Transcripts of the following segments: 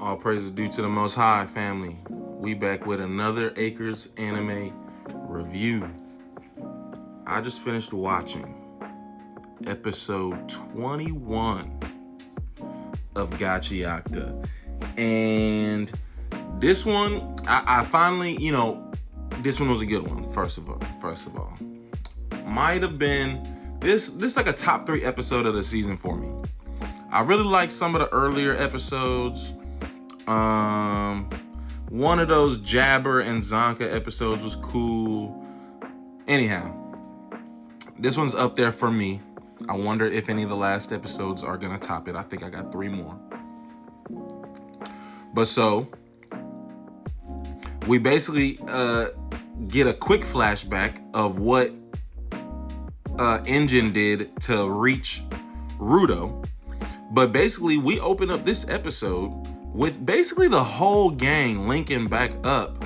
All praises due to the Most High, family. We back with another Acres anime review. I just finished watching episode 21 of Gachiakuta. And this one, I finally, this one was a good one, first of all. Might have been, this like a top 3 episode of the season for me. I really liked some of the earlier episodes. One of those Jabber and Zonka episodes was cool. Anyhow, this one's up there for me. I wonder if any of the last episodes are gonna top it. I think I got 3 more. But so, we basically get a quick flashback of what Engine did to reach Rudo. But basically, we open up this episode with basically the whole gang linking back up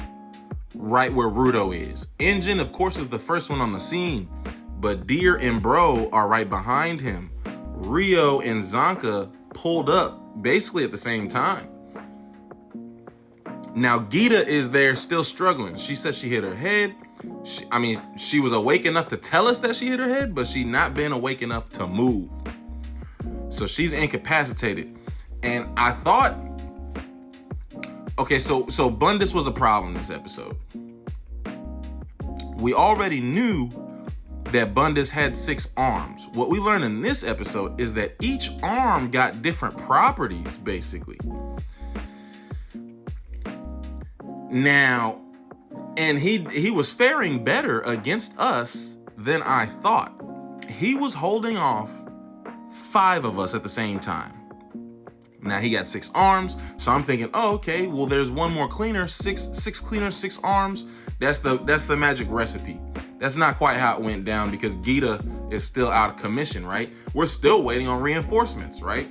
right where Rudo is. Engine, of course, is the first one on the scene, but Deer and Bro are right behind him. Rio and Zonka pulled up basically at the same time. Now, Gita is there still struggling. She said she hit her head. She was awake enough to tell us that she hit her head, but she not been awake enough to move. So she's incapacitated. And I thought, okay, so Bundus was a problem this episode. We already knew that Bundus had 6 arms. What we learned in this episode is that each arm got different properties, basically. Now, and he was faring better against us than I thought. He was holding off 5 of us at the same time. Now he got 6 arms, so I'm thinking, oh, okay, well, there's one more cleaner, 6 cleaners, 6 arms. That's the magic recipe. That's not quite how it went down because Gita is still out of commission, right? We're still waiting on reinforcements, right?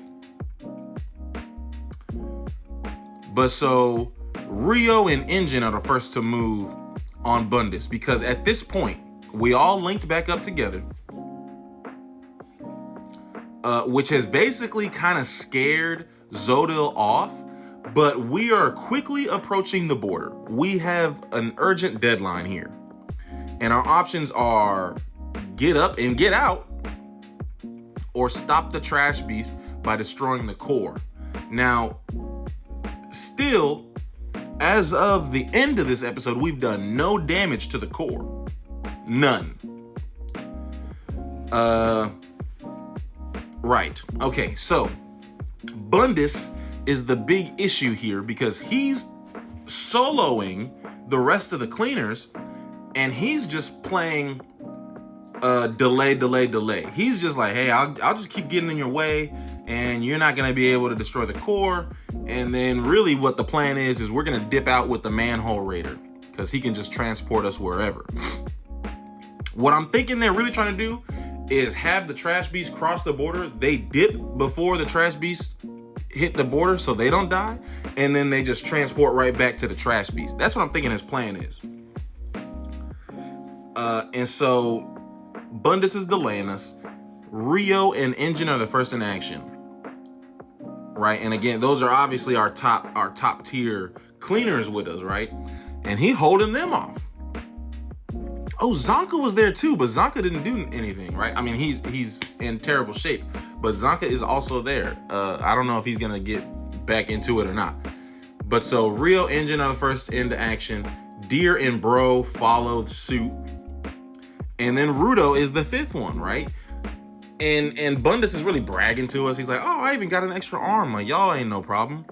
But so Rio and Engine are the first to move on Bundus because at this point, we all linked back up together. Which has basically kind of scared Zodil off, but we are quickly approaching the border. We have an urgent deadline here. And our options are get up and get out, or stop the trash beast by destroying the core. Now, still, as of the end of this episode, we've done no damage to the core. None. Right. Okay, so Bundus is the big issue here because he's soloing the rest of the cleaners and he's just playing delay. He's just like, hey, I'll just keep getting in your way and you're not gonna be able to destroy the core. And then really what the plan is we're gonna dip out with the manhole raider because he can just transport us wherever. What I'm thinking they're really trying to do is have the trash beast cross the border. They dip before the trash beast hit the border so they don't die, and then they just transport right back to the trash beast. That's what I'm thinking his plan is. And so Bundus is delaying us. Rio and Engine are the first in action, right? And again, those are obviously our top tier cleaners with us, right? And he holding them off. Oh, Zonka was there too, but Zonka didn't do anything, right? I mean, he's in terrible shape, but Zonka is also there. I don't know if he's gonna get back into it or not. But so Rio, Engine are the first into action. Deer and Bro followed suit. And then Rudo is the 5th one, right? And Bundus is really bragging to us. He's like, oh, I even got an extra arm. Like, y'all ain't no problem.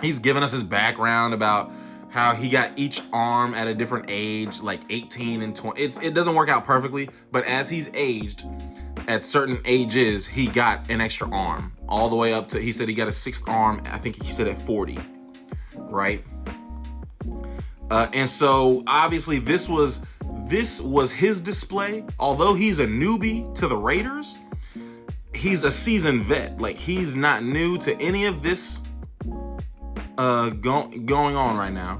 He's giving us his background about how he got each arm at a different age, like 18 and 20. It doesn't work out perfectly, but as he's aged, at certain ages, he got an extra arm. All the way up to, he said he got a 6th arm, I think he said at 40, right? And so, obviously, this was his display. Although he's a newbie to the Raiders, he's a seasoned vet. Like, he's not new to any of this going on right now,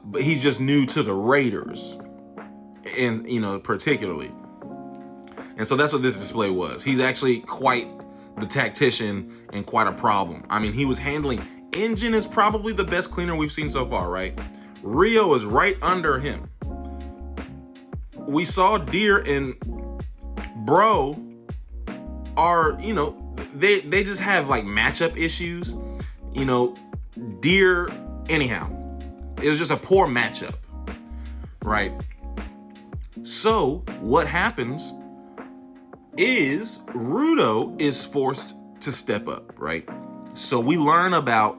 but he's just new to the Raiders, and particularly. And so that's what this display was. He's actually quite the tactician and quite a problem. I mean, he was handling Engine is probably the best cleaner we've seen so far, right? Rio is right under him. We saw Deer and Bro are, you know, they just have like matchup issues. You know, Deer, anyhow, it was just a poor matchup, right? So what happens is Rudo is forced to step up, right? So we learn about,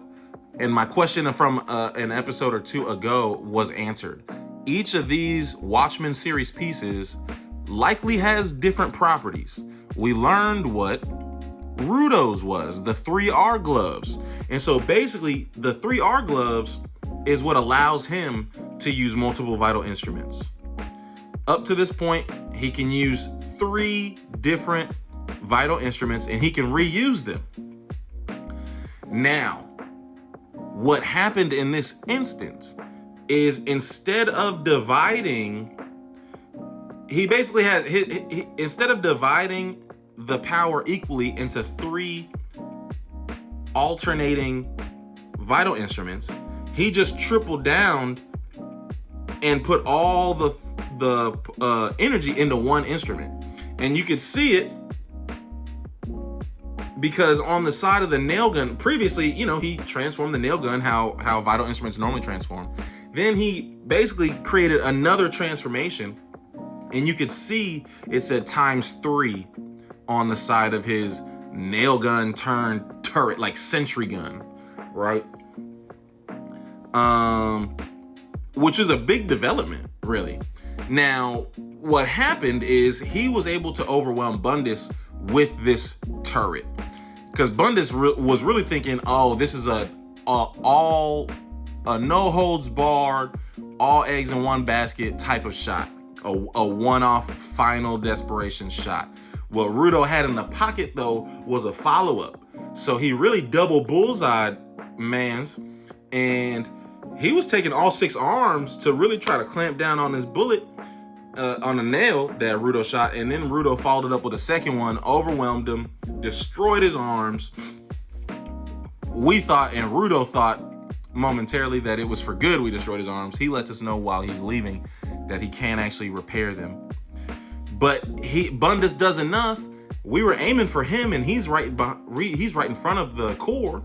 and my question from an episode or two ago was answered. Each of these Watchmen series pieces likely has different properties. We learned what Rudo's was, the 3R gloves. And so basically the 3R gloves is what allows him to use multiple vital instruments. Up to this point, he can use 3 different vital instruments and he can reuse them. Now, what happened in this instance is instead of dividing, he basically has, instead of dividing the power equally into 3 alternating vital instruments, he just tripled down and put all the energy into one instrument. And you could see it because on the side of the nail gun, previously, you know, he transformed the nail gun how vital instruments normally transform. Then he basically created another transformation, and you could see it said ×3 on the side of his nail gun turned turret, like sentry gun, right? Which is a big development, really. Now, what happened is he was able to overwhelm Bundus with this turret, because Bundus was really thinking, oh, this is a no holds barred, all eggs in one basket type of shot, a one-off final desperation shot. What Rudo had in the pocket though was a follow-up, so he really double bullseyed Mans, and he was taking all 6 arms to really try to clamp down on this bullet, on a nail that Rudo shot, and then Rudo followed it up with a second one, overwhelmed him, destroyed his arms. We thought, and Rudo thought momentarily, that it was for good we destroyed his arms. He lets us know while he's leaving that he can't actually repair them. But Bundus does enough. We were aiming for him, and he's right in front of the core.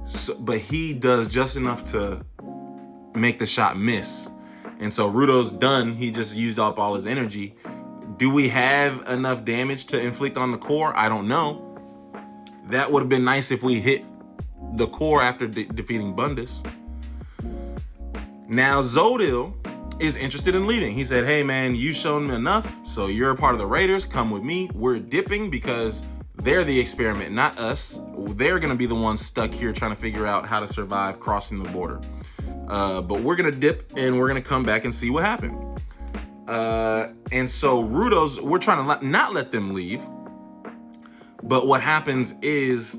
So, but he does just enough to make the shot miss. And so Rudo's done. He just used up all his energy. Do we have enough damage to inflict on the core? I don't know. That would have been nice if we hit the core after defeating Bundus. Now Zodil is interested in leaving. He said, hey man, you've shown me enough, so you're a part of the Raiders. Come with me. We're dipping because they're the experiment, not us. They're gonna be the ones stuck here trying to figure out how to survive crossing the border. But we're gonna dip and we're gonna come back and see what happened. And so we're trying to not let them leave. But what happens is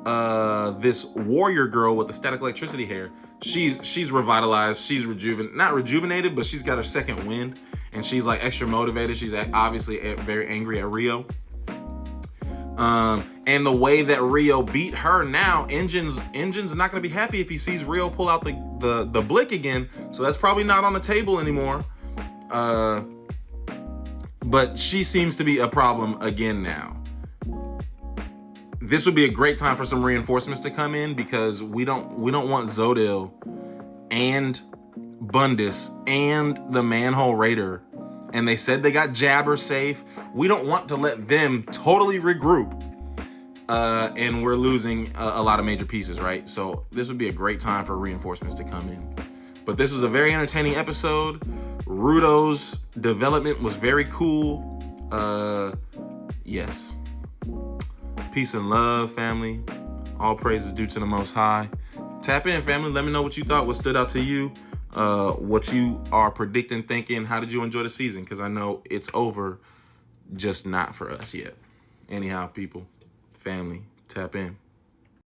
this warrior girl with the static electricity hair, she's revitalized, she's not rejuvenated, but she's got her second wind, and she's like extra motivated. She's obviously very angry at Rio. And the way that Rio beat her now, Engine's not gonna be happy if he sees Rio pull out the blick again. So that's probably not on the table anymore. But she seems to be a problem again now. This would be a great time for some reinforcements to come in, because we don't want Zodil and Bundus and the Manhole Raider, and they said they got Jabber safe. We don't want to let them totally regroup, and we're losing a lot of major pieces, right? So this would be a great time for reinforcements to come in. But this was a very entertaining episode. Rudo's development was very cool. Yes. Peace and love, family. All praises due to the Most High. Tap in, family. Let me know what you thought, what stood out to you, what you are predicting, thinking. How did you enjoy the season? Because I know it's over, just not for us yet. Anyhow, people, family, tap in.